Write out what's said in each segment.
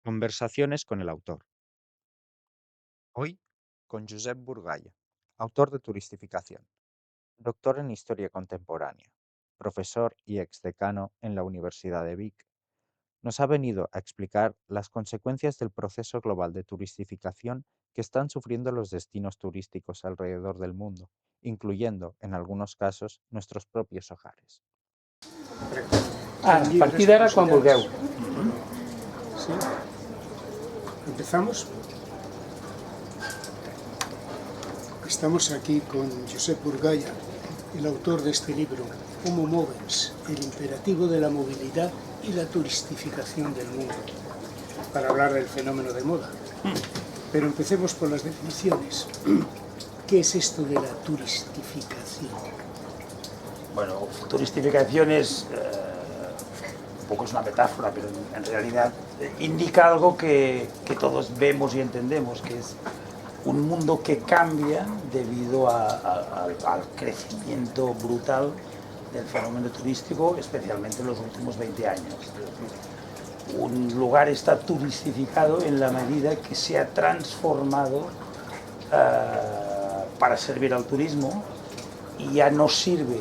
Conversaciones con el autor. Hoy con Josep Burgaya, autor de Turistificación, doctor en Historia Contemporánea, profesor y exdecano en la Universidad de Vic. Nos ha venido a explicar las consecuencias del proceso global de turistificación que están sufriendo los destinos turísticos alrededor del mundo, incluyendo, en algunos casos, nuestros propios hogares. A partir d'ara, quan vulgueu. Sí. ¿Empezamos? Estamos aquí con Josep Burgaya, el autor de este libro, Homo Movens, el imperativo de la movilidad y la turistificación del mundo, para hablar del fenómeno de moda. Pero empecemos por las definiciones. ¿Qué es esto de la turistificación? Bueno, turistificación es un poco es una metáfora, pero en realidad indica algo que todos vemos y entendemos, que es un mundo que cambia debido al crecimiento brutal del fenómeno turístico, especialmente en los últimos 20 años. Es decir, un lugar está turistificado en la medida que se ha transformado para servir al turismo y ya no sirve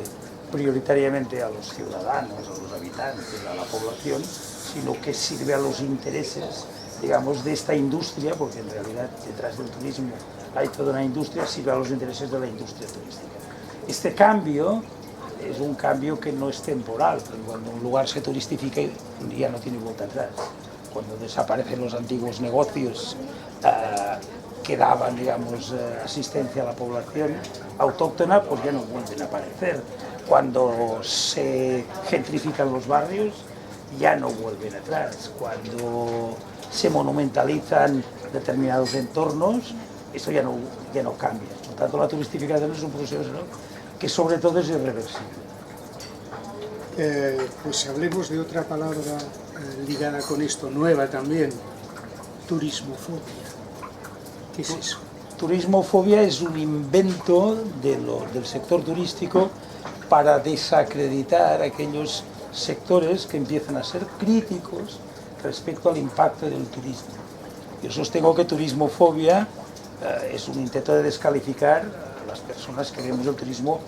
prioritariamente a los ciudadanos, a los habitantes, a la población, sino que sirve a los intereses, digamos, de esta industria, porque en realidad detrás del turismo hay toda una industria, sirve a los intereses de la industria turística. Este cambio es un cambio que no es temporal, porque cuando un lugar se turistifica ya no tiene vuelta atrás. Cuando desaparecen los antiguos negocios que daban, digamos, asistencia a la población autóctona, pues ya no vuelven a aparecer. Cuando se gentrifican los barrios, ya no vuelven atrás. Cuando se monumentalizan determinados entornos, esto ya no cambia. Por tanto, la turistificación es un proceso, ¿no?, que sobre todo es irreversible. Pues hablemos de otra palabra ligada con esto, nueva también, turismofobia. ¿Qué es eso? Turismofobia es un invento del sector turístico para desacreditar aquellos sectores que empiezan a ser críticos respecto al impacto del turismo. Yo sostengo que turismofobia es un intento de descalificar a las personas que vemos el turismo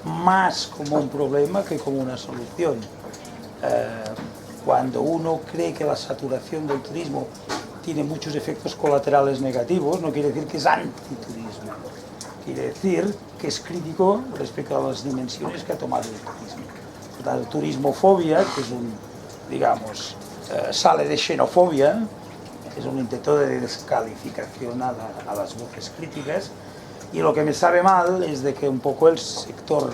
más como un problema que como una solución. Cuando uno cree que la saturación del turismo tiene muchos efectos colaterales negativos, no quiere decir que es antiturismo, quiere decir que es crítico respecto a las dimensiones que ha tomado el turismo. La turismofobia, que es un, digamos, sale de xenofobia, es un intento de descalificación a las voces críticas, y lo que me sabe mal es de que un poco el sector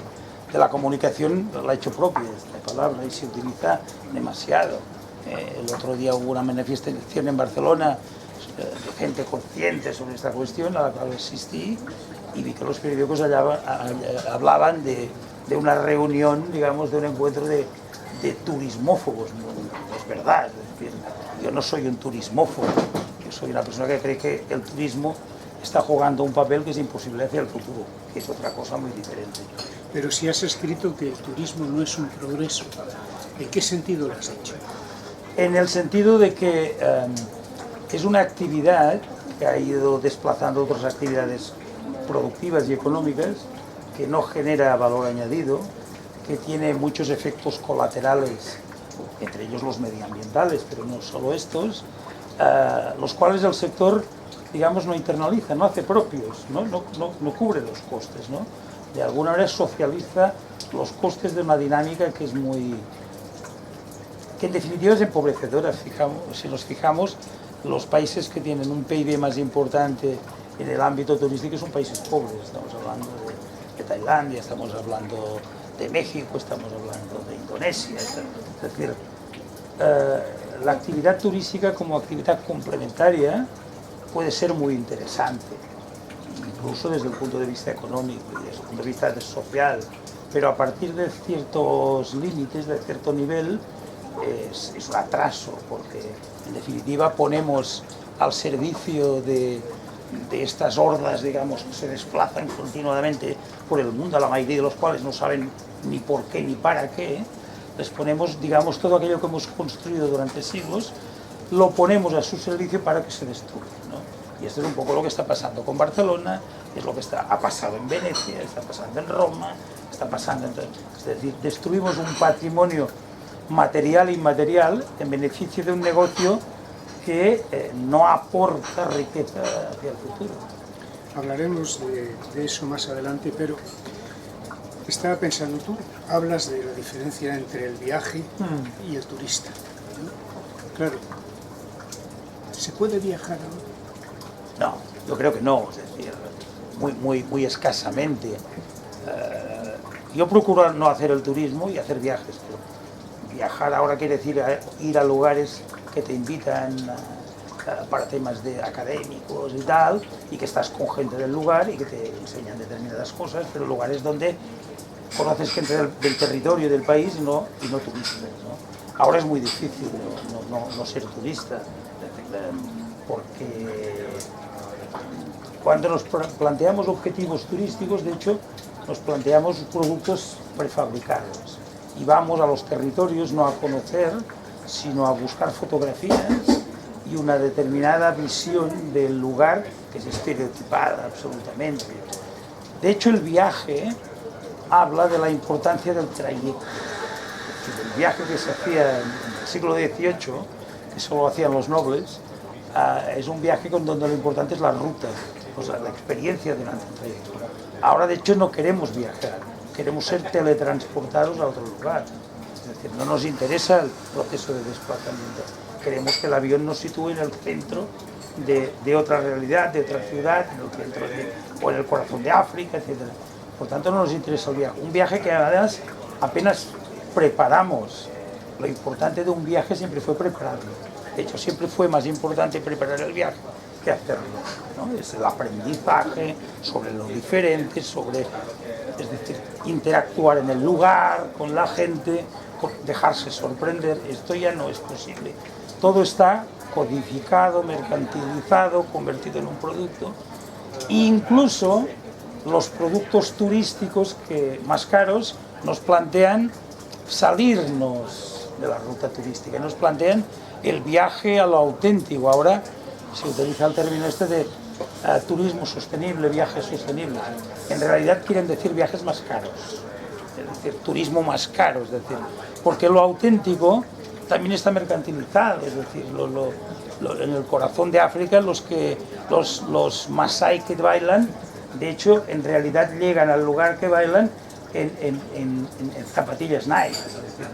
de la comunicación la ha hecho propia esta palabra y se utiliza demasiado. El otro día hubo una manifestación en Barcelona de gente consciente sobre esta cuestión, a la cual asistí, y vi que los periódicos allá hablaban de una reunión, digamos, de un encuentro de turismófobos. No es verdad, es decir, yo no soy un turismófobo, yo soy una persona que cree que el turismo está jugando un papel que es imposible hacia el futuro, que es otra cosa muy diferente. Pero si has escrito que el turismo no es un progreso, ¿en qué sentido lo has hecho? En el sentido de que es una actividad que ha ido desplazando otras actividades productivas y económicas, que no genera valor añadido, que tiene muchos efectos colaterales, entre ellos los medioambientales, pero no solo estos, los cuales el sector, digamos, no internaliza, no hace propios, no cubre los costes, ¿no? De alguna manera socializa los costes de una dinámica que es muy, que en definitiva es empobrecedora. Si nos fijamos, los países que tienen un PIB más importante en el ámbito turístico son países pobres. Estamos hablando de Tailandia, estamos hablando de México, estamos hablando de Indonesia. Es decir, la actividad turística como actividad complementaria puede ser muy interesante, incluso desde el punto de vista económico y desde el punto de vista social, pero a partir de ciertos límites, de cierto nivel, es un atraso, porque en definitiva ponemos al servicio de estas hordas, digamos, que se desplazan continuamente por el mundo, la mayoría de los cuales no saben ni por qué ni para qué, les ponemos, digamos, todo aquello que hemos construido durante siglos lo ponemos a su servicio para que se destruya, ¿no? Y esto es un poco lo que está pasando con Barcelona, es lo que ha pasado en Venecia, está pasando en Roma, está pasando en... Es decir, destruimos un patrimonio material e inmaterial en beneficio de un negocio que no aporta riqueza hacia el futuro. Hablaremos de eso más adelante, pero estaba pensando, tú hablas de la diferencia entre el viaje y el turista, ¿no? Claro, ¿se puede viajar ahora? No, yo creo que no, es decir, muy escasamente. Yo procuro no hacer el turismo y hacer viajes, pero viajar ahora quiere decir ir a lugares que te invitan para temas académicos y tal, y que estás con gente del lugar y que te enseñan determinadas cosas, pero lugares donde conoces gente del territorio del país y no turistas, ¿no? Ahora es muy difícil no ser turista, porque cuando nos planteamos objetivos turísticos, de hecho, nos planteamos productos prefabricados y vamos a los territorios no a conocer, sino a buscar fotografías y una determinada visión del lugar que es estereotipada absolutamente. De hecho, el viaje habla de la importancia del trayecto. El viaje que se hacía en el siglo XVIII, que solo hacían los nobles, es un viaje donde lo importante es la ruta, o sea, la experiencia durante el trayecto. Ahora, de hecho, no queremos viajar, queremos ser teletransportados a otro lugar. Es decir, no nos interesa el proceso de desplazamiento. Queremos que el avión nos sitúe en el centro de otra realidad, de otra ciudad, en el centro o en el corazón de África, etc. Por tanto, no nos interesa el viaje. Un viaje que además apenas preparamos. Lo importante de un viaje siempre fue prepararlo. De hecho, siempre fue más importante preparar el viaje que hacerlo, ¿no? Es el aprendizaje sobre lo diferente, es decir, interactuar en el lugar, con la gente, dejarse sorprender. Esto ya no es posible. Todo está codificado, mercantilizado, convertido en un producto. Incluso los productos turísticos más caros nos plantean salirnos de la ruta turística, nos plantean el viaje a lo auténtico. Ahora se utiliza el término este de turismo sostenible, viajes sostenibles. En realidad quieren decir viajes más caros, es decir, turismo más caro, es decir, porque lo auténtico también está mercantilizado, es decir, en el corazón de África los masái que bailan, de hecho, en realidad llegan al lugar que bailan en zapatillas Nike, es decir,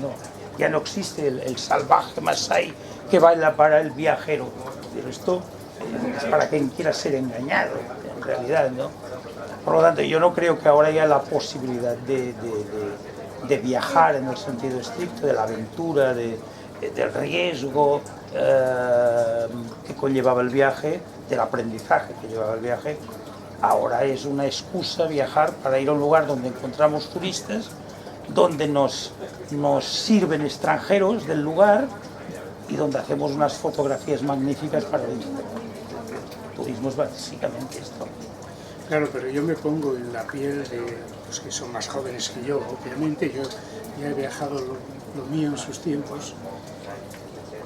ya no existe el salvaje masái que baila para el viajero. Pero esto es para quien quiera ser engañado, en realidad, ¿no? Por lo tanto, yo no creo que ahora haya la posibilidad de viajar en el sentido estricto, de la aventura, del riesgo que conllevaba el viaje, del aprendizaje que llevaba el viaje. Ahora es una excusa viajar para ir a un lugar donde encontramos turistas, donde nos sirven extranjeros del lugar y donde hacemos unas fotografías magníficas para el Instagram. El turismo es básicamente esto. Claro, pero yo me pongo en la piel de los que son más jóvenes que yo. Obviamente yo ya he viajado lo mío en sus tiempos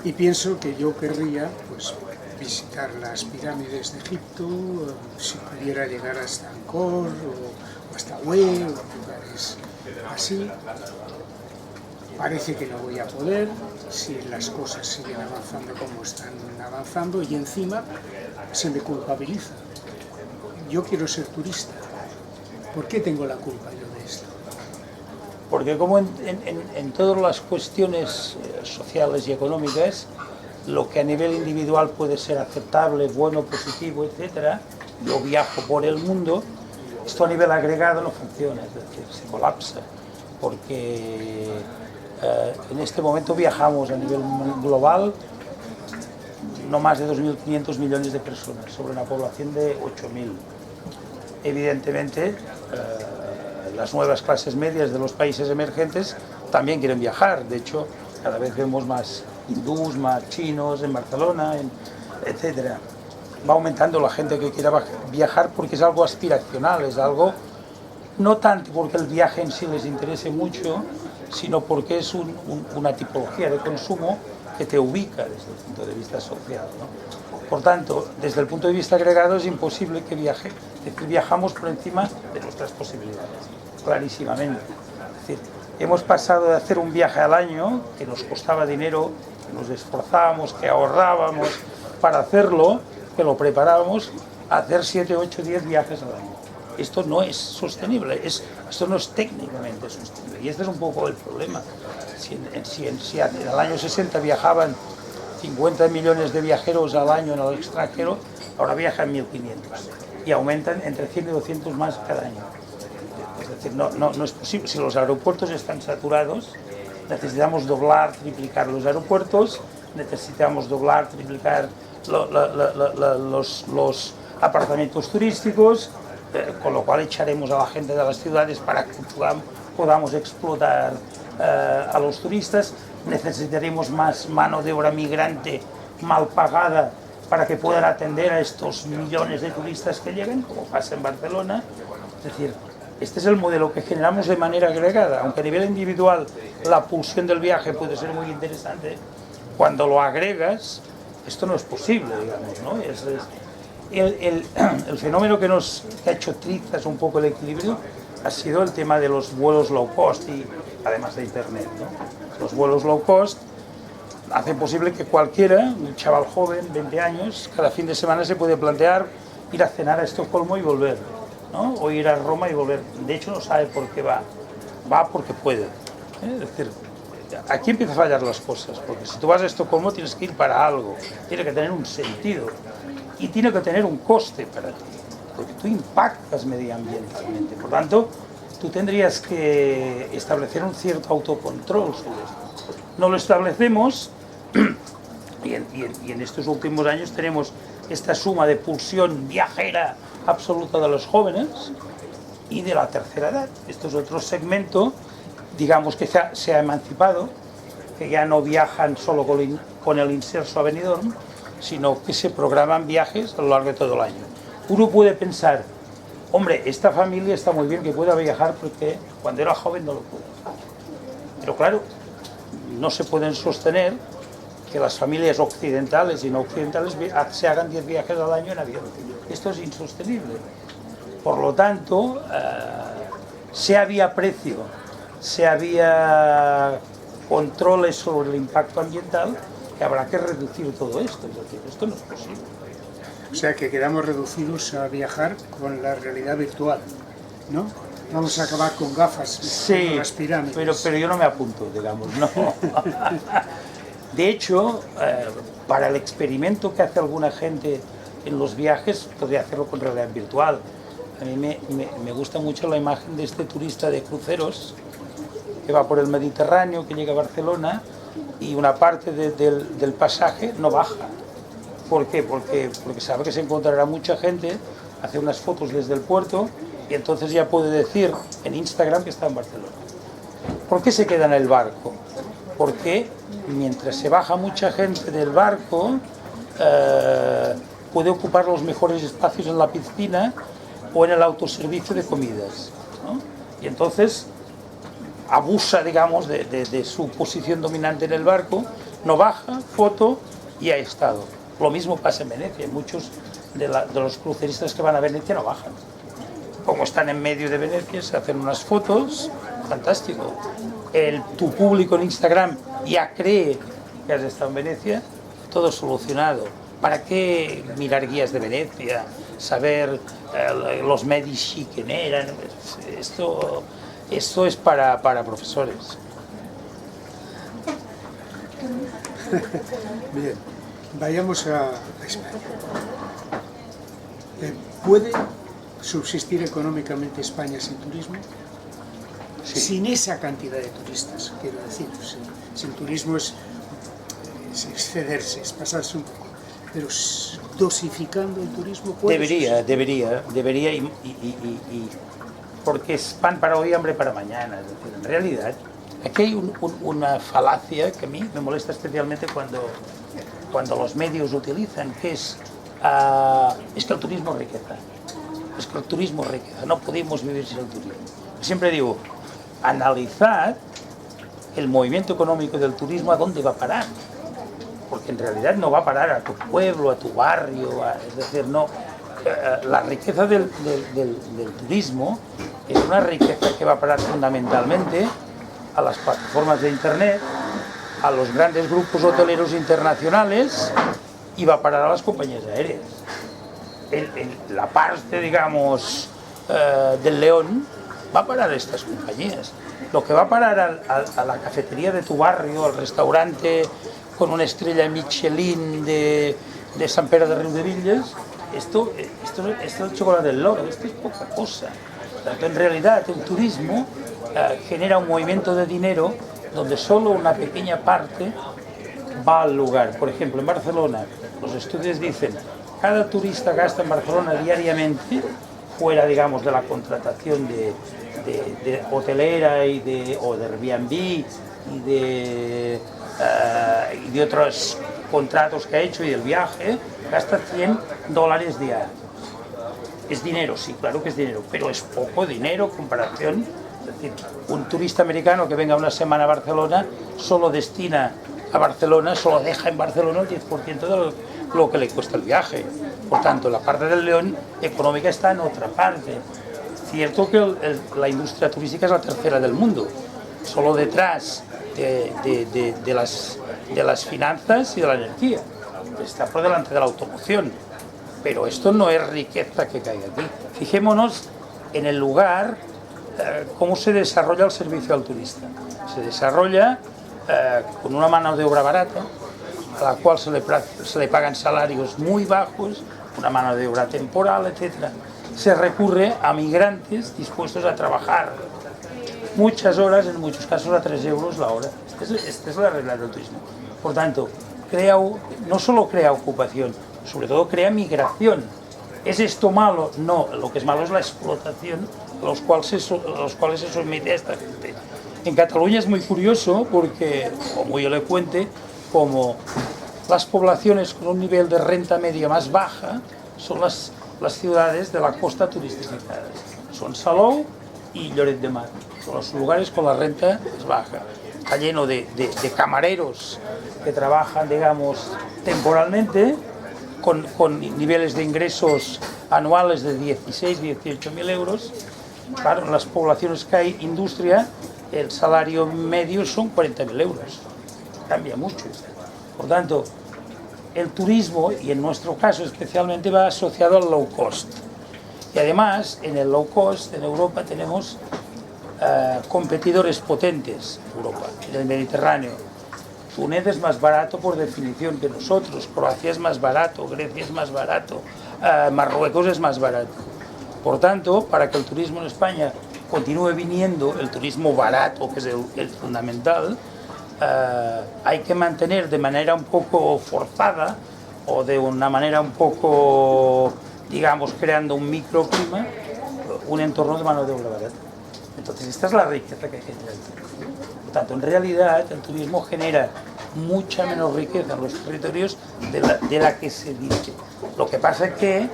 y pienso que yo querría pues visitar las pirámides de Egipto, si pudiera llegar hasta Angkor o hasta Hue o lugares así. Parece que no voy a poder si las cosas siguen avanzando como están avanzando y encima se me culpabiliza. Yo quiero ser turista. ¿Por qué tengo la culpa yo de esto? Porque como en todas las cuestiones sociales y económicas, lo que a nivel individual puede ser aceptable, bueno, positivo, etc., yo viajo por el mundo, esto a nivel agregado no funciona, es decir, se colapsa, porque en este momento viajamos a nivel global no más de 2.500 millones de personas, sobre una población de 8.000. Evidentemente, las nuevas clases medias de los países emergentes también quieren viajar. De hecho, cada vez vemos más hindús, más chinos en Barcelona, etc. Va aumentando la gente que quiera viajar porque es algo aspiracional, es algo no tanto porque el viaje en sí les interese mucho, sino porque es una tipología de consumo que te ubica desde el punto de vista social, ¿no? Por tanto, desde el punto de vista agregado es imposible que viajamos por encima de nuestras posibilidades, clarísimamente. Es decir, hemos pasado de hacer un viaje al año, que nos costaba dinero, que nos esforzábamos, que ahorrábamos para hacerlo, que lo preparábamos, a hacer 7, 8, 10 viajes al año. Esto no es sostenible, esto no es técnicamente sostenible. Y este es un poco el problema. Si en el año 60 viajaban 50 millones de viajeros al año en el extranjero, ahora viajan 1.500 y aumentan entre 100 y 200 más cada año. Es decir, no es posible. Si los aeropuertos están saturados, necesitamos doblar, triplicar los aeropuertos, necesitamos doblar, triplicar los apartamentos turísticos, con lo cual echaremos a la gente de las ciudades para que podamos explotar a los turistas. Necesitaremos más mano de obra migrante mal pagada para que puedan atender a estos millones de turistas que llegan, como pasa en Barcelona. Es decir, este es el modelo que generamos de manera agregada, aunque a nivel individual la pulsión del viaje puede ser muy interesante. Cuando lo agregas, esto no es posible, digamos, ¿no? El fenómeno que ha hecho trizas un poco el equilibrio ha sido el tema de los vuelos low cost y además de internet, ¿no? Los vuelos low cost hacen posible que cualquiera, un chaval joven, 20 años, cada fin de semana se puede plantear ir a cenar a Estocolmo y volver, ¿no? O ir a Roma y volver. De hecho no sabe por qué va porque puede, ¿eh? Es decir, aquí empiezan a fallar las cosas, porque si tú vas a Estocolmo tienes que ir para algo, tiene que tener un sentido y tiene que tener un coste para ti, porque tú impactas medioambientalmente. Por tanto, tú tendrías que establecer un cierto autocontrol sobre esto. No lo establecemos y en estos últimos años tenemos esta suma de pulsión viajera absoluta de los jóvenes y de la tercera edad. Esto es otro segmento, digamos, que se ha emancipado, que ya no viajan solo con el inserso a Benidorm, sino que se programan viajes a lo largo de todo el año. Uno puede pensar, hombre, esta familia está muy bien que pueda viajar porque cuando era joven no lo pudo. Pero claro, no se pueden sostener que las familias occidentales y no occidentales se hagan 10 viajes al año en avión. Esto es insostenible. Por lo tanto, se había precio, se había controles sobre el impacto ambiental, que habrá que reducir todo esto. Es decir, esto no es posible. O sea que quedamos reducidos a viajar con la realidad virtual, ¿no? Vamos a acabar con gafas, sí, con las pirámides. pero yo no me apunto, digamos, no. De hecho, para el experimento que hace alguna gente en los viajes, podría hacerlo con realidad virtual. A mí me gusta mucho la imagen de este turista de cruceros que va por el Mediterráneo, que llega a Barcelona y una parte del pasaje no baja. ¿Por qué? Porque sabe que se encontrará mucha gente, hace unas fotos desde el puerto y entonces ya puede decir en Instagram que está en Barcelona. ¿Por qué se queda en el barco? Porque mientras se baja mucha gente del barco, puede ocupar los mejores espacios en la piscina o en el autoservicio de comidas, ¿no? Y entonces abusa, digamos, de su posición dominante en el barco, no baja, foto y ha estado. Lo mismo pasa en Venecia. Muchos de los cruceristas que van a Venecia no bajan. Como están en medio de Venecia, se hacen unas fotos, fantástico. Tu público en Instagram ya cree que has estado en Venecia, todo solucionado. ¿Para qué mirar guías de Venecia? Saber los Medici quién eran. Esto es para profesores. Bien, vayamos a España. ¿Puede subsistir económicamente España sin turismo? Sí. Sin esa cantidad de turistas, quiero decir. Sin turismo es excederse, es pasarse un poco. Pero dosificando el turismo puede debería y porque es pan para hoy, hambre para mañana. Es decir, en realidad, aquí hay una falacia que a mí me molesta especialmente cuando los medios utilizan, que es que el turismo es riqueza. Es que el turismo es riqueza, no podemos vivir sin el turismo. Siempre digo, analizad el movimiento económico del turismo, a dónde va a parar. porque en realidad no va a parar a tu pueblo, a tu barrio, es decir, no. La riqueza del turismo es una riqueza que va a parar fundamentalmente a las plataformas de internet, a los grandes grupos hoteleros internacionales y va a parar a las compañías aéreas. La parte, digamos, del león va a parar a estas compañías. Lo que va a parar a la cafetería de tu barrio, al restaurante con una estrella Michelin de Sant Pere de Riudebitlles, esto es el chocolate del loro, esto es poca cosa. En realidad el turismo genera un movimiento de dinero donde solo una pequeña parte va al lugar. Por ejemplo, en Barcelona, los estudios dicen cada turista gasta en Barcelona diariamente, fuera, digamos, de la contratación de hotelera o de Airbnb y de otros contratos que ha hecho y del viaje, gasta $100 diarios. Es dinero, sí, claro que es dinero, pero es poco dinero en comparación. Es decir, un turista americano que venga una semana a Barcelona solo destina a Barcelona, solo deja en Barcelona el 10% de lo que le cuesta el viaje. Por tanto, la parte del león económica está en otra parte. Cierto que la industria turística es la tercera del mundo, solo detrás de las finanzas y de la energía. Está por delante de la automoción, pero esto no es riqueza que caiga aquí. Fijémonos en el lugar, cómo se desarrolla el servicio al turista. Se desarrolla con una mano de obra barata, a la cual se le pagan salarios muy bajos, una mano de obra temporal, etc. Se recurre a migrantes dispuestos a trabajar muchas horas, en muchos casos a 3 euros la hora. Esta es la regla del turismo. Por tanto, no solo crea ocupación, sobre todo crea migración. ¿Es esto malo? No, lo que es malo es la explotación a los cuales se somete a esta gente. En Cataluña es muy curioso porque, o muy elocuente, como las poblaciones con un nivel de renta media más baja son las ciudades de la costa turistificadas. Son Salou y Lloret de Mar. Son los lugares con la renta más baja. Está lleno de camareros que trabajan, digamos, temporalmente, con niveles de ingresos anuales de 16.000-18.000 euros. Claro, en las poblaciones que hay industria, el salario medio son 40.000 euros. Cambia mucho. Por tanto, el turismo, y en nuestro caso especialmente, va asociado al low cost. Y además, en el low cost, en Europa, tenemos competidores potentes, Europa, en el Mediterráneo. Túnez es más barato por definición que nosotros, Croacia es más barato, Grecia es más barato, Marruecos es más barato. Por tanto, para que el turismo en España continúe viniendo, el turismo barato, que es el fundamental, hay que mantener de manera un poco forzada o de una manera un poco, digamos, creando un microclima, un entorno de mano de obra barata. Entonces, esta es la riqueza que genera el turismo. Por tanto, en realidad, el turismo genera mucha menos riqueza en los territorios de la que se dice. Lo que pasa es que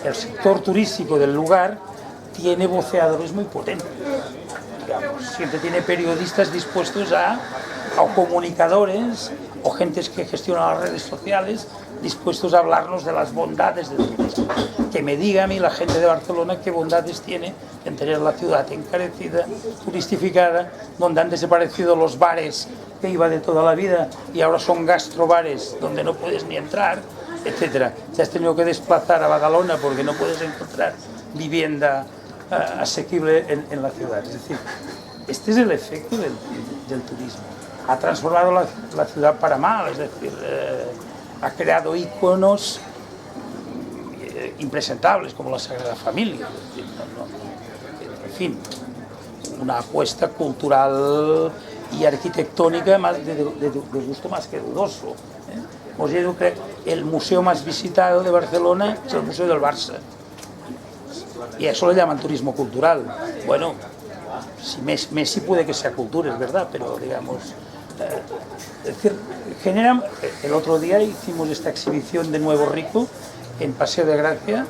el sector turístico del lugar tiene voceadores muy potentes. Digamos, siempre tiene periodistas dispuestos o comunicadores o gentes que gestionan las redes sociales dispuestos a hablarnos de las bondades del turismo. Que me diga a mí la gente de Barcelona qué bondades tiene en tener la ciudad encarecida, turistificada, donde han desaparecido los bares que iba de toda la vida y ahora son gastrobares donde no puedes ni entrar, etc. Te has tenido que desplazar a Badalona porque no puedes encontrar vivienda asequible en la ciudad. Es decir, este es el efecto del turismo. Ha transformado la ciudad para mal, es decir, ha creado íconos impresentables como la Sagrada Familia. En fin, una apuesta cultural y arquitectónica más de gusto más que dudoso. Hemos dicho que el museo más visitado de Barcelona es el Museo del Barça. Y a eso le llaman turismo cultural. Bueno, si Messi puede que sea cultura, es verdad, pero digamos... es decir, el otro día hicimos esta exhibición de Nuevo Rico en Paseo de Gracia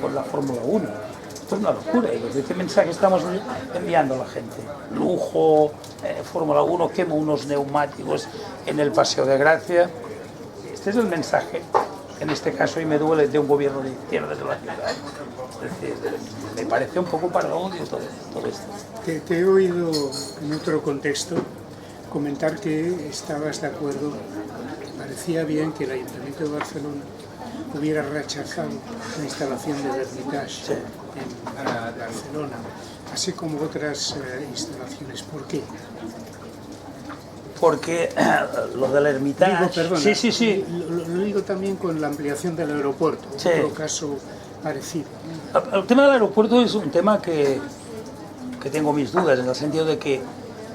con la Fórmula 1. esto es una locura. ¿Qué mensaje estamos enviando a la gente? Lujo, Fórmula 1, quemo unos neumáticos en el Paseo de Gracia. Este es el mensaje, en este caso, y me duele, de un gobierno de izquierdas de la ciudad. Es decir, me parece un poco para el odio todo esto. Te he oído en otro contexto comentar que estabas de acuerdo, parecía bien que el Ayuntamiento de Barcelona hubiera rechazado la instalación del Hermitage en Barcelona, así como otras instalaciones. ¿Por qué? Porque lo del Hermitage... Digo, perdona, sí. Lo digo también con la ampliación del aeropuerto, otro caso parecido. El tema del aeropuerto es un tema que tengo mis dudas, en el sentido de que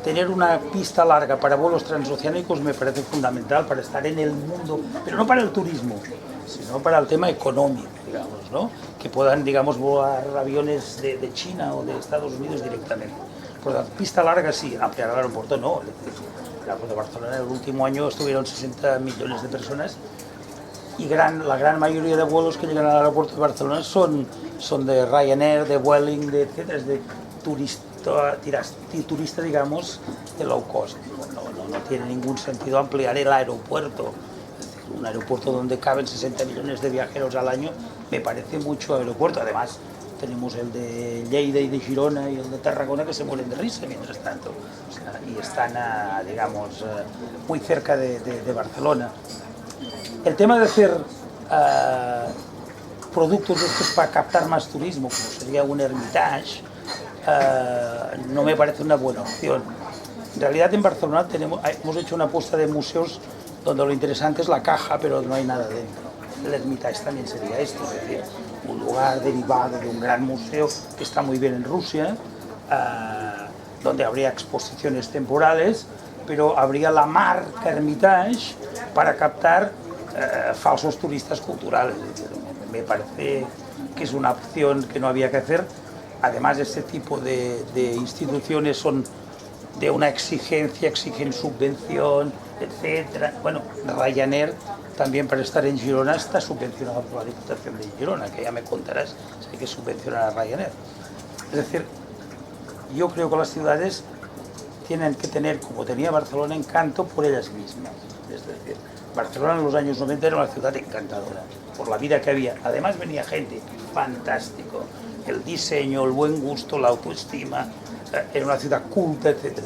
tener una pista larga para vuelos transoceánicos me parece fundamental para estar en el mundo, pero no para el turismo, sino para el tema económico, digamos, ¿no? Que puedan, digamos, volar aviones de China o de Estados Unidos directamente. Por la pista larga sí, ampliar el aeropuerto no. El aeropuerto de Barcelona en el último año estuvieron 60 millones de personas y la gran mayoría de vuelos que llegan al aeropuerto de Barcelona son de Ryanair, de Vueling, etcétera, es de turista, digamos, de low cost. No tiene ningún sentido ampliar el aeropuerto. Un aeropuerto donde caben 60 millones de viajeros al año me parece mucho aeropuerto. Además, tenemos el de Lleida y de Girona y el de Tarragona que se mueren de risa mientras tanto. O sea, y están, digamos, muy cerca de Barcelona. El tema de hacer productos estos para captar más turismo, como sería un Hermitage, no me parece una buena opción. En realidad en Barcelona hemos hecho una apuesta de museos donde lo interesante es la caja, pero no hay nada dentro. El Hermitage también sería esto, es decir, un lugar derivado de un gran museo que está muy bien en Rusia, donde habría exposiciones temporales, pero habría la marca Hermitage para captar falsos turistas culturales. Me parece que es una opción que no había que hacer. Además, este tipo de instituciones son de una exigencia, exigen subvención, etcétera. Bueno, Ryanair también para estar en Girona está subvencionado por la Diputación de Girona, que ya me contarás si hay que subvencionar a Ryanair. Es decir, yo creo que las ciudades tienen que tener, como tenía Barcelona, encanto por ellas mismas. Es decir, Barcelona en los años 90 era una ciudad encantadora, por la vida que había. Además venía gente, fantástico. El diseño, el buen gusto, la autoestima, era una ciudad culta, etc.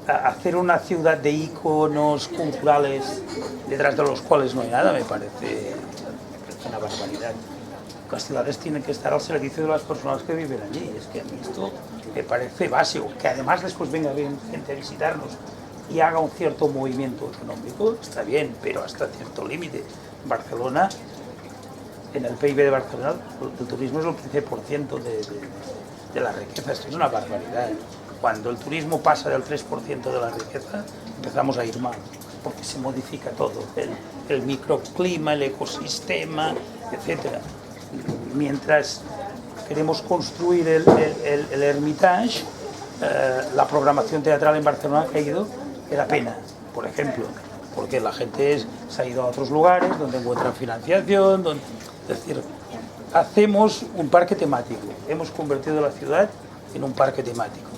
Hacer una ciudad de íconos culturales detrás de los cuales no hay nada me parece una barbaridad. Las ciudades tienen que estar al servicio de las personas que viven allí. Es que a mí esto me parece básico. Que además después venga gente a visitarnos y haga un cierto movimiento económico, está bien, pero hasta cierto límite. Barcelona, en el PIB de Barcelona, el turismo es el 15% de la riqueza. Esto es una barbaridad. Cuando el turismo pasa del 3% de la riqueza, empezamos a ir mal, porque se modifica todo, el microclima, el ecosistema, etc. Mientras queremos construir el Hermitage, la programación teatral en Barcelona ha caído de la pena, por ejemplo, porque la gente se ha ido a otros lugares donde encuentran financiación, es decir, hacemos un parque temático, hemos convertido la ciudad en un parque temático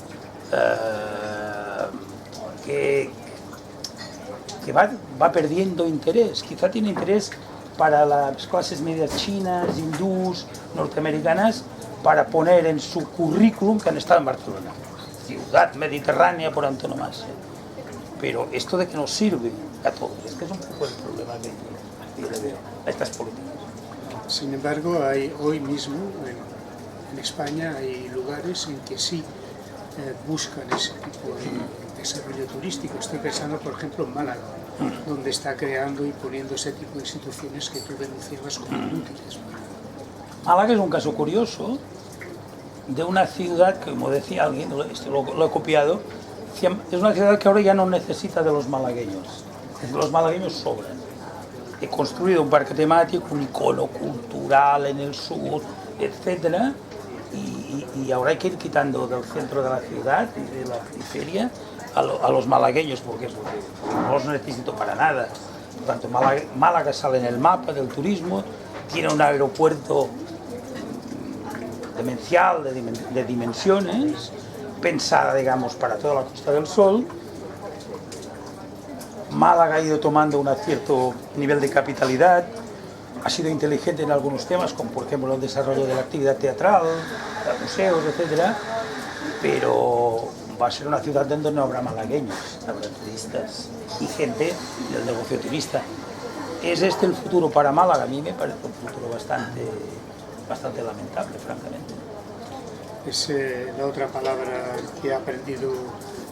que va perdiendo interés, quizá tiene interés para las clases medias chinas, hindús, norteamericanas, para poner en su currículum que han estado en Barcelona, ciudad mediterránea por antonomasia. Pero esto de que nos sirve a todos, este es un poco el problema que yo le veo a estas políticas. Sin embargo, hoy mismo en España hay lugares en que sí buscan ese tipo de desarrollo turístico. Estoy pensando, por ejemplo, en Málaga, donde está creando y poniendo ese tipo de instituciones que tú denunciabas como inútiles. Málaga es un caso curioso de una ciudad que, como decía alguien, esto lo he copiado, es una ciudad que ahora ya no necesita de los malagueños. Los malagueños sobran. He construido un parque temático, un icono cultural en el sur, etc. Y ahora hay que ir quitando del centro de la ciudad y de la periferia a los malagueños, porque no los necesito para nada. Por tanto, Málaga sale en el mapa del turismo, tiene un aeropuerto demencial, de dimensiones, pensada, digamos, para toda la Costa del Sol. Málaga ha ido tomando un cierto nivel de capitalidad, ha sido inteligente en algunos temas, como por ejemplo el desarrollo de la actividad teatral, museos, etcétera, pero va a ser una ciudad donde no habrá malagueños, habrá turistas y gente del negocio turista. ¿Es este el futuro para Málaga? A mí me parece un futuro bastante lamentable, francamente. Es la otra palabra que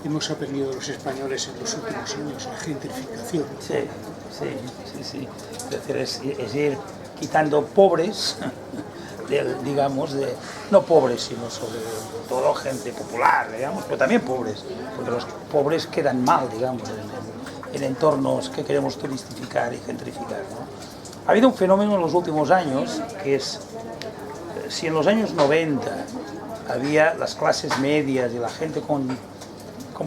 hemos aprendido los españoles en los últimos años, la gentrificación. Sí. Es ir quitando pobres, no pobres, sino sobre todo gente popular, digamos, pero también pobres, porque los pobres quedan mal, digamos, en entornos que queremos turistificar y gentrificar, ¿no? Ha habido un fenómeno en los últimos años que es, si en los años 90 había las clases medias y la gente con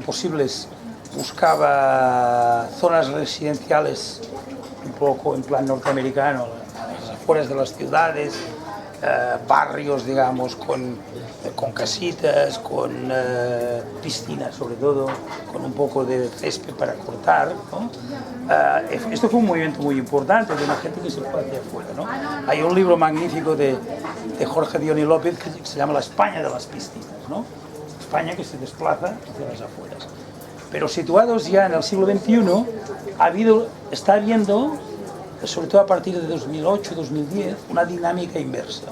posibles buscaba zonas residenciales un poco en plan norteamericano, a las afueras de las ciudades, barrios, digamos, con casitas, con piscinas sobre todo, con un poco de césped para cortar, ¿no? Esto fue un movimiento muy importante de una gente que se fue hacia afuera, ¿no? Hay un libro magnífico de Jorge Diony López que se llama La España de las piscinas, ¿no? España que se desplaza hacia las afueras. Pero situados ya en el siglo XXI, está habiendo, sobre todo a partir de 2008-2010, una dinámica inversa.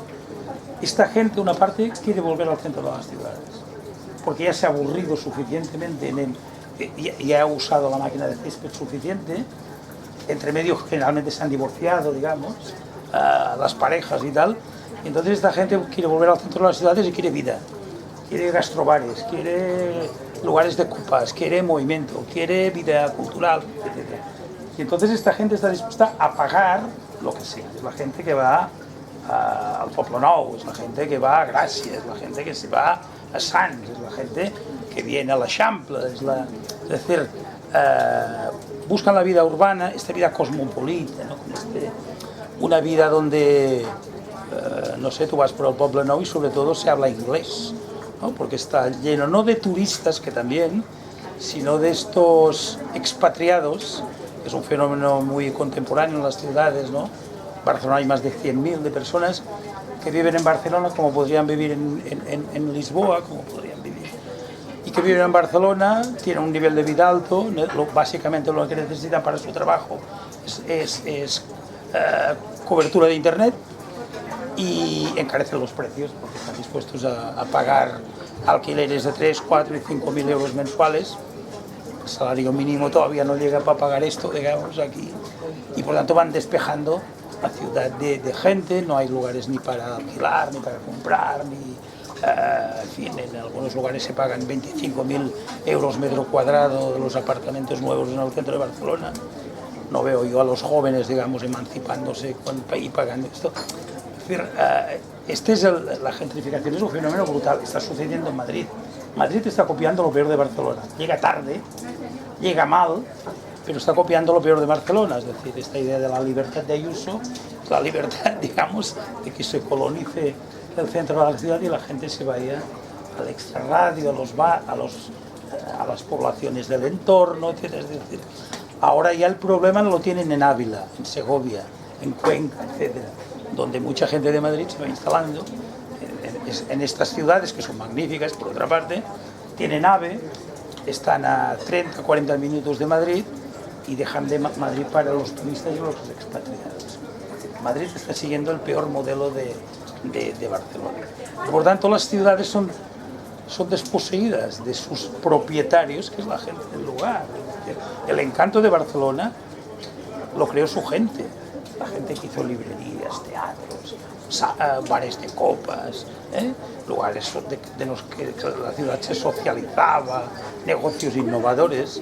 Esta gente, una parte, quiere volver al centro de las ciudades, porque ya se ha aburrido suficientemente, ya ha usado la máquina de césped suficiente, entre medio generalmente se han divorciado, digamos, las parejas y tal, y entonces esta gente quiere volver al centro de las ciudades y quiere vida, quiere gastrobares, quiere lugares de copas, quiere movimiento, quiere vida cultural, etc. Y entonces esta gente está dispuesta a pagar lo que sea. Es la gente que va al Poble Nou, es la gente que va a Gràcia, es la gente que se va a Sants, es la gente que viene a l'Eixample, es decir, buscan la vida urbana, esta vida cosmopolita, ¿no? Una vida donde, no sé, tú vas por el Poble Nou y sobre todo se habla inglés, ¿no? Porque está lleno no de turistas, que también, sino de estos expatriados. Es un fenómeno muy contemporáneo en las ciudades, ¿no? En Barcelona hay más de 100.000 de personas que viven en Barcelona como podrían vivir en Lisboa, como podrían vivir. Y que viven en Barcelona, tienen un nivel de vida alto, básicamente lo que necesitan para su trabajo es cobertura de internet, y encarecen los precios porque están dispuestos a pagar alquileres de 3, 4 y 5.000 euros mensuales. El salario mínimo todavía no llega para pagar esto, digamos, aquí, y por tanto van despejando la ciudad de gente. No hay lugares ni para alquilar, ni para comprar, en fin, en algunos lugares se pagan 25.000 euros metro cuadrado de los apartamentos nuevos en el centro de Barcelona. No veo yo a los jóvenes, digamos, emancipándose y pagando esto. Es decir, la gentrificación es un fenómeno brutal, está sucediendo en Madrid. Madrid está copiando lo peor de Barcelona. Llega tarde, llega mal, pero está copiando lo peor de Barcelona. Es decir, esta idea de la libertad de Ayuso, la libertad, digamos, de que se colonice el centro de la ciudad y la gente se vaya al extrarradio, a las poblaciones del entorno, etc. Es decir, ahora ya el problema no lo tienen en Ávila, en Segovia, en Cuenca, etc., donde mucha gente de Madrid se va instalando en estas ciudades que son magníficas, por otra parte, tienen AVE, están a 30, 40 minutos de Madrid y dejan de Madrid para los turistas y los expatriados. Madrid está siguiendo el peor modelo de Barcelona. Por tanto, las ciudades son desposeídas de sus propietarios, que es la gente del lugar. El encanto de Barcelona lo creó su gente, la gente que hizo librerías, teatros, bares de copas, lugares de los que la ciudad se socializaba, negocios innovadores.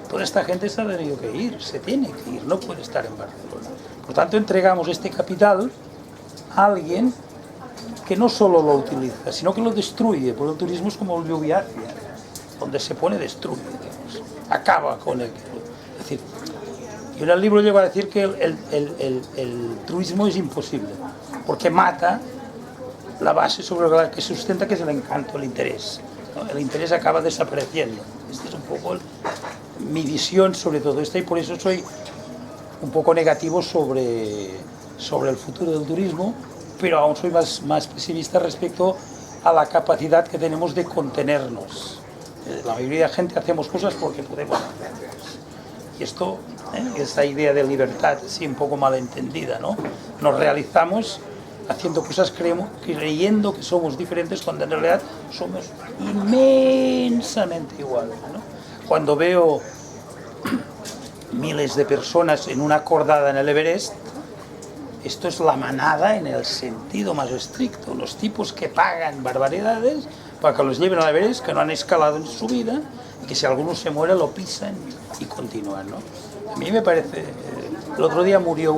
Toda esta gente se ha tenido que ir, se tiene que ir, no puede estar en Barcelona. Por tanto, entregamos este capital a alguien que no solo lo utiliza, sino que lo destruye, porque el turismo es como el Lluviacia, donde se pone destruye, digamos, acaba con él. Es decir, yo en el libro llego a decir que el turismo es imposible, porque mata la base sobre la que se sustenta, que es el encanto, el interés, ¿no? El interés acaba desapareciendo. Esta es un poco mi visión sobre todo esto, y por eso soy un poco negativo sobre el futuro del turismo, pero aún soy más pesimista respecto a la capacidad que tenemos de contenernos. La mayoría de la gente hacemos cosas porque podemos hacerlas. Y esto, esta idea de libertad, sí, un poco malentendida, ¿no? Nos realizamos haciendo cosas creyendo que somos diferentes cuando en realidad somos inmensamente iguales, ¿no? Cuando veo miles de personas en una cordada en el Everest, esto es la manada en el sentido más estricto, los tipos que pagan barbaridades para que los lleven al Everest, que no han escalado en su vida, y que si alguno se muere lo pisan y continúan, ¿no? A mí me parece... El otro día murió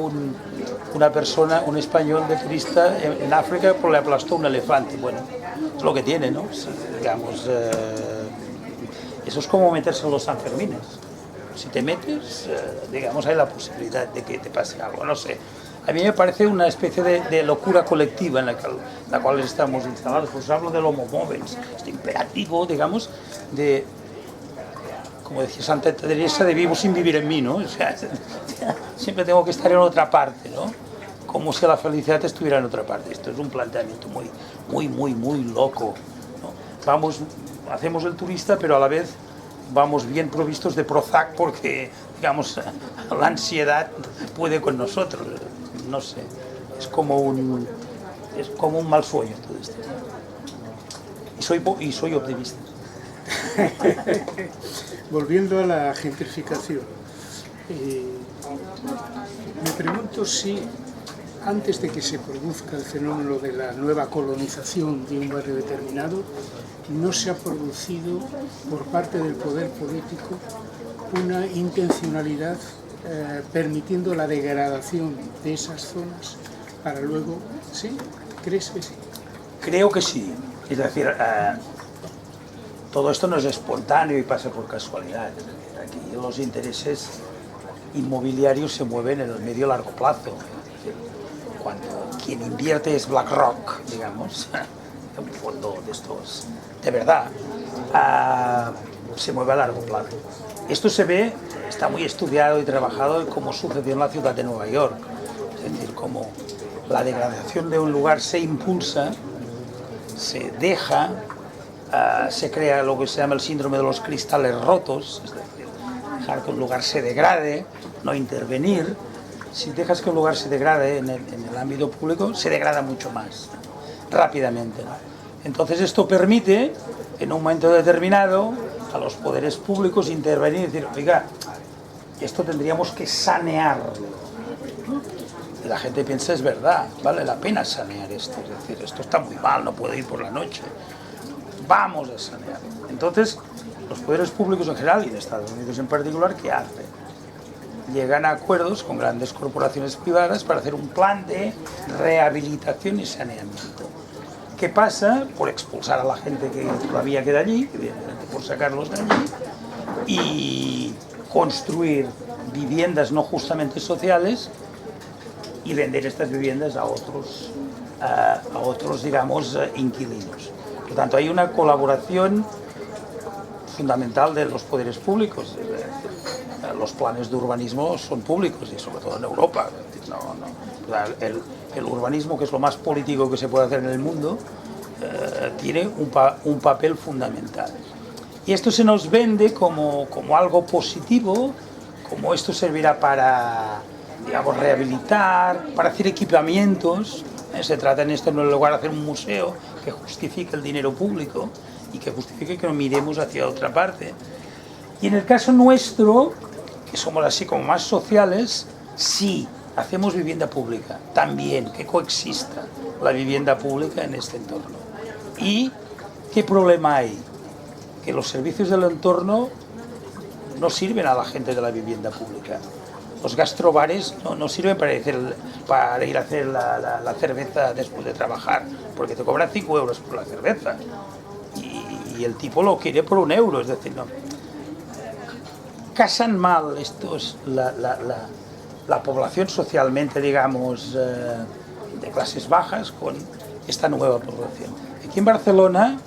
una persona, un español de turista en África, porque le aplastó un elefante. Bueno, es lo que tiene, ¿no? Sí, digamos, eso es como meterse en los Sanfermines. Si te metes, digamos, hay la posibilidad de que te pase algo, no sé. A mí me parece una especie de locura colectiva en la cual estamos instalados. Por eso hablo del homo movens, este imperativo, digamos, de, como decía Santa Teresa, de vivo sin vivir en mí, ¿no? O sea, siempre tengo que estar en otra parte, ¿no? Como si la felicidad estuviera en otra parte. Esto es un planteamiento muy loco, ¿no? Hacemos el turista, pero a la vez vamos bien provistos de Prozac porque, digamos, la ansiedad puede con nosotros. No sé, es como un mal sueño todo esto. Y soy optimista. Volviendo a la gentrificación, me pregunto si antes de que se produzca el fenómeno de la nueva colonización de un barrio determinado, no se ha producido por parte del poder político una intencionalidad permitiendo la degradación de esas zonas para luego... ¿Sí? ¿Crees que sí? Creo que sí. Es decir, todo esto no es espontáneo y pasa por casualidad. Aquí los intereses inmobiliarios se mueven en el medio largo plazo. Cuando quien invierte es BlackRock, digamos, un fondo de estos, de verdad, se mueve a largo plazo. Esto se ve, está muy estudiado y trabajado como sucedió en la ciudad de Nueva York. Es decir, como la degradación de un lugar se impulsa, se deja, se crea lo que se llama el síndrome de los cristales rotos, es decir, dejar que un lugar se degrade, no intervenir. Si dejas que un lugar se degrade en el ámbito público, se degrada mucho más rápidamente, ¿no? Entonces esto permite, en un momento determinado, a los poderes públicos intervenir y decir, oiga, esto tendríamos que sanearlo. Y la gente piensa, es verdad, vale la pena sanear esto, es decir, esto está muy mal, no puede ir por la noche, vamos a sanearlo. Entonces, los poderes públicos en general, y en Estados Unidos en particular, ¿qué hacen? Llegan a acuerdos con grandes corporaciones privadas para hacer un plan de rehabilitación y saneamiento. ¿Qué pasa? Por expulsar a la gente que todavía queda allí, evidentemente por sacarlos de allí, y construir viviendas no justamente sociales y vender estas viviendas a otros digamos, inquilinos. Por tanto, hay una colaboración fundamental de los poderes públicos. Los planes de urbanismo son públicos y sobre todo en Europa. El urbanismo, que es lo más político que se puede hacer en el mundo, tiene un papel fundamental. Y esto se nos vende como algo positivo, como esto servirá para, digamos, rehabilitar, para hacer equipamientos. Se trata en esto, en lugar de hacer un museo que justifique el dinero público y que justifique que nos miremos hacia otra parte. Y en el caso nuestro, que somos así como más sociales, sí, hacemos vivienda pública, también, que coexista la vivienda pública en este entorno. ¿Y qué problema hay? Que los servicios del entorno no sirven a la gente de la vivienda pública. Los gastrobares no sirven para ir a hacer la cerveza después de trabajar, porque te cobran 5 euros por la cerveza. Y el tipo lo quiere por 1 euro, es decir, no. Casan mal estos, la población socialmente, digamos, de clases bajas con esta nueva población. Aquí en Barcelona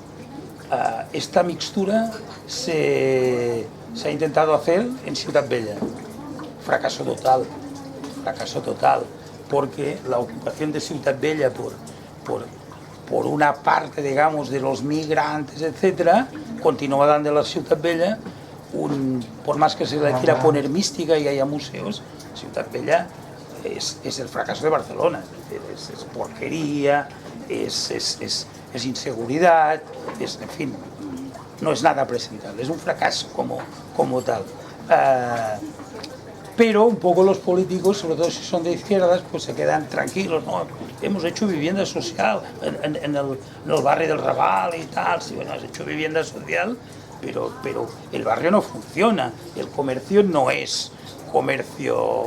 esta mixtura se ha intentado hacer en Ciutat Bella. Fracaso total, porque la ocupación de Ciutat Bella por una parte, digamos, de los migrantes, etcétera, continúa dando la Ciutat Bella por más que se le quiera poner mística y haya museos, Ciutat Bella es el fracaso de Barcelona, es porquería, es inseguridad, en fin, no es nada presentable, es un fracaso como tal. Pero un poco los políticos, sobre todo si son de izquierdas, pues se quedan tranquilos, ¿no? Hemos hecho vivienda social en el barrio del Raval y tal, sí, bueno, has hecho vivienda social, pero el barrio no funciona, el comercio no es comercio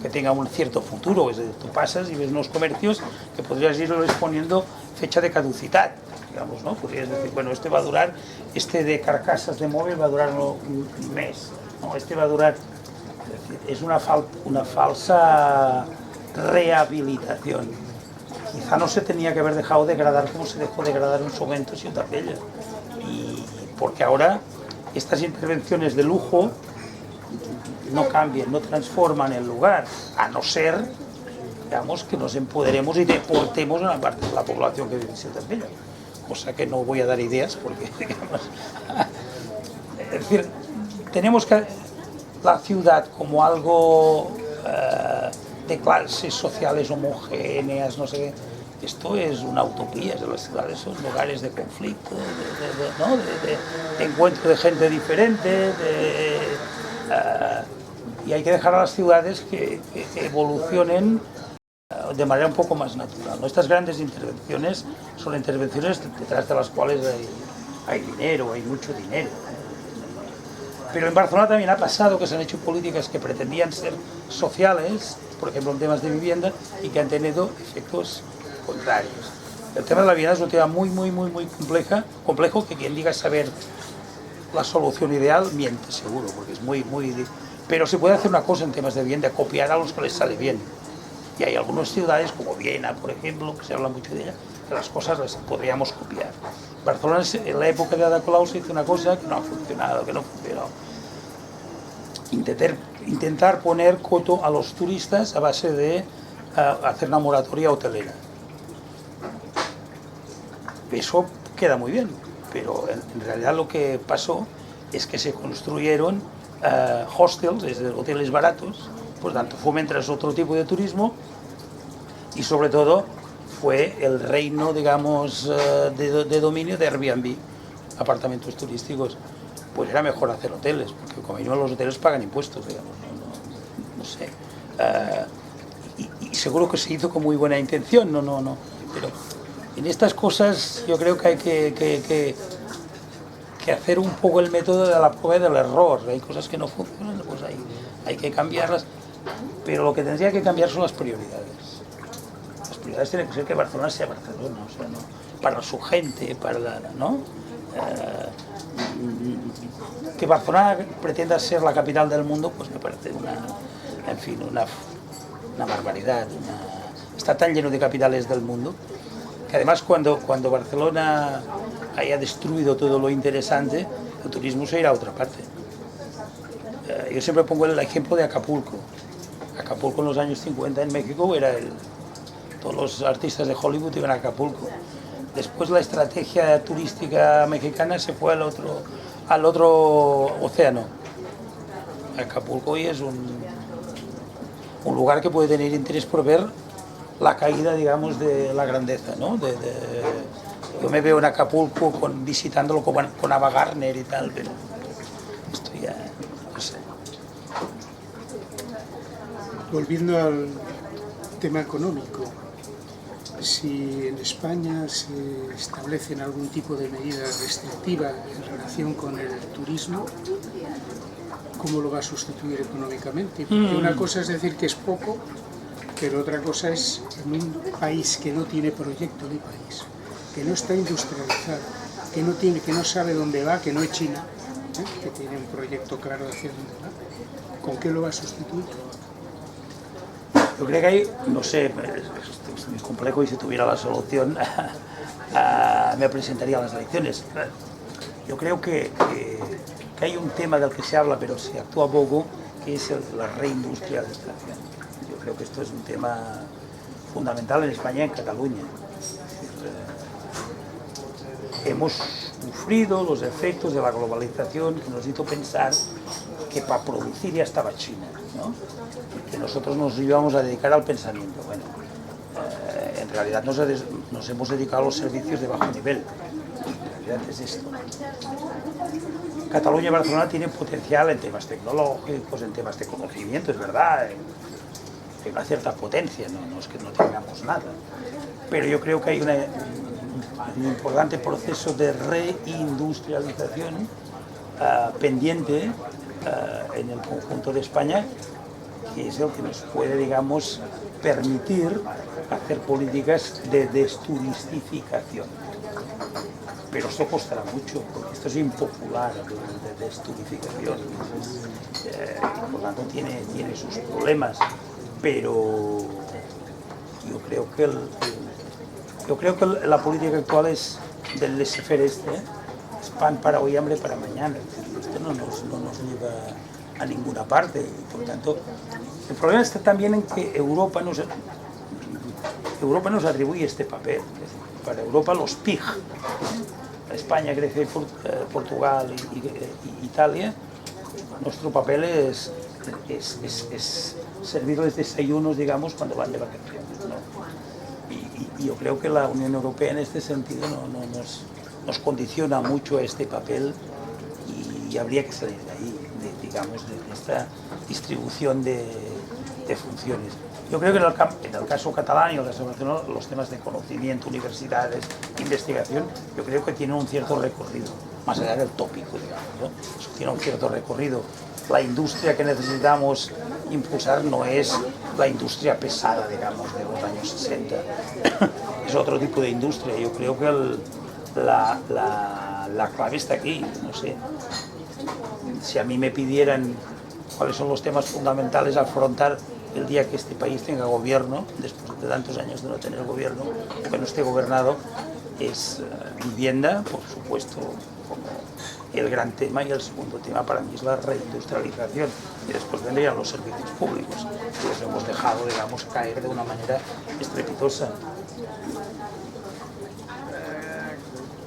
que tenga un cierto futuro, es decir, tú pasas y ves unos comercios que podrías irles poniendo fecha de caducidad, digamos, ¿no? Podrías decir, bueno, este va a durar, este de carcasas de móvil va a durar un mes, ¿no? Este va a durar, es una falsa rehabilitación. Quizá no se tenía que haber dejado degradar como se dejó degradar en su momento Ciutat Bella, y porque ahora estas intervenciones de lujo no cambian, no transforman el lugar, a no ser, digamos, que nos empoderemos y deportemos a una parte de la población que vive en Ciutat Bella, cosa que no voy a dar ideas porque, digamos, es decir, tenemos que la ciudad como algo de clases sociales homogéneas, no sé qué. Esto es una utopía, las ciudades son lugares de conflicto, de encuentro de gente diferente, y hay que dejar a las ciudades que evolucionen de manera un poco más natural, ¿no? Estas grandes intervenciones son intervenciones detrás de las cuales hay dinero, hay mucho dinero. Pero en Barcelona también ha pasado que se han hecho políticas que pretendían ser sociales, por ejemplo en temas de vivienda, y que han tenido efectos contrarios. El tema de la vivienda es un tema muy complejo, que quien diga saber la solución ideal miente seguro, porque es muy... Pero se puede hacer una cosa en temas de vivienda, copiar a los que les sale bien. Y hay algunas ciudades, como Viena, por ejemplo, que se habla mucho de ella, que las cosas las podríamos copiar. Barcelona, en la época de Ada Colau, se hizo una cosa que no ha funcionado, intentar poner coto a los turistas a base de hacer una moratoria hotelera. Eso queda muy bien, pero en realidad lo que pasó es que se construyeron hostels, es decir, hoteles baratos, por tanto fomentas otro tipo de turismo y sobre todo fue el reino, digamos, de dominio de Airbnb, apartamentos turísticos. Pues era mejor hacer hoteles, porque como mínimo los hoteles pagan impuestos, digamos, no sé. Y seguro que se hizo con muy buena intención, pero en estas cosas yo creo que hay que hacer un poco el método de la prueba y del error. Hay cosas que no funcionan, pues hay que cambiarlas, pero lo que tendría que cambiar son las prioridades. Las prioridades tienen que ser que Barcelona sea Barcelona, o sea, ¿no? Para su gente, ¿no? Que Barcelona pretenda ser la capital del mundo, pues me parece una barbaridad. Está tan lleno de capitales del mundo que además cuando Barcelona haya destruido todo lo interesante, el turismo se irá a otra parte. Yo siempre pongo el ejemplo de Acapulco. Acapulco en los años 50 en México todos los artistas de Hollywood iban a Acapulco. Después la estrategia turística mexicana se fue al otro océano. Acapulco hoy es un lugar que puede tener interés por ver la caída, digamos, de la grandeza, ¿no? Yo me veo en Acapulco visitándolo con Ava Gardner y tal, pero esto ya no sé. Volviendo al tema económico, si en España se establecen algún tipo de medida restrictiva en relación con el turismo, ¿cómo lo va a sustituir económicamente? Porque una cosa es decir que es poco, pero otra cosa es en un país que no tiene proyecto de país, que no está industrializado, que no sabe dónde va, que no es China, que tiene un proyecto claro de hacia dónde va, ¿con qué lo va a sustituir? Yo creo que hay, no sé, es muy complejo y si tuviera la solución me presentaría a las elecciones. Yo creo que hay un tema del que se habla pero se actúa poco, que es la reindustrialización. Yo creo que esto es un tema fundamental en España y en Cataluña. Hemos sufrido los efectos de la globalización que nos hizo pensar que para producir ya estaba China, ¿no? Que nosotros nos íbamos a dedicar al pensamiento. Bueno, en realidad nos hemos dedicado a los servicios de bajo nivel. En realidad es esto. Cataluña y Barcelona tienen potencial en temas tecnológicos, en temas de conocimiento, es verdad, hay una cierta potencia, no es que no tengamos nada, pero yo creo que hay un importante proceso de reindustrialización pendiente en el conjunto de España, que es el que nos puede, digamos, permitir hacer políticas de desturistificación. Pero esto costará mucho, porque esto es impopular, de desturificación. Por tanto, tiene sus problemas, pero yo creo que la política actual es del laissez-faire es pan para hoy, hambre para mañana. Esto no nos lleva a ninguna parte. Y por tanto, el problema está también en que Europa nos atribuye este papel. Para Europa los PIG, España, Grecia, Portugal y Italia, nuestro papel es servirles desayunos, digamos, cuando van de vacaciones, ¿no? Y yo creo que la Unión Europea en este sentido nos condiciona mucho a este papel y habría que salir de ahí, digamos, de esta distribución de funciones. Yo creo que en el caso catalán y en el caso Barcelona, los temas de conocimiento, universidades, investigación, yo creo que tienen un cierto recorrido, más allá del tópico, digamos, ¿no? Eso tiene un cierto recorrido. La industria que necesitamos impulsar no es la industria pesada, digamos, de los años 60. Es otro tipo de industria. Yo creo que la clave está aquí, no sé. Si a mí me pidieran cuáles son los temas fundamentales a afrontar el día que este país tenga gobierno, después de tantos años de no tener gobierno, o que no esté gobernado, es vivienda, por supuesto, como el gran tema, y el segundo tema para mí es la reindustrialización, y después vendrían los servicios públicos, que los hemos dejado, digamos, caer de una manera estrepitosa.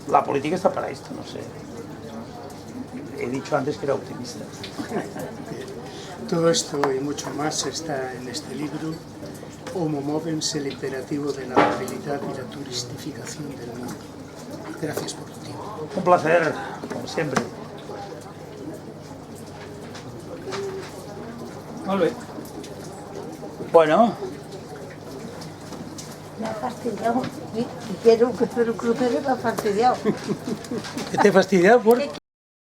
La política está para esto, no sé. He dicho antes que era optimista. Todo esto y mucho más está en este libro, Homo Movens, el imperativo de la movilidad y la turistificación del mundo. Gracias por tu tiempo. Un placer, como siempre. Molt bé. Bueno. Me ha fastidiado. Y quiero que el crucero me ha fastidiado. ¿Qué te ha fastidiado? ¿Por?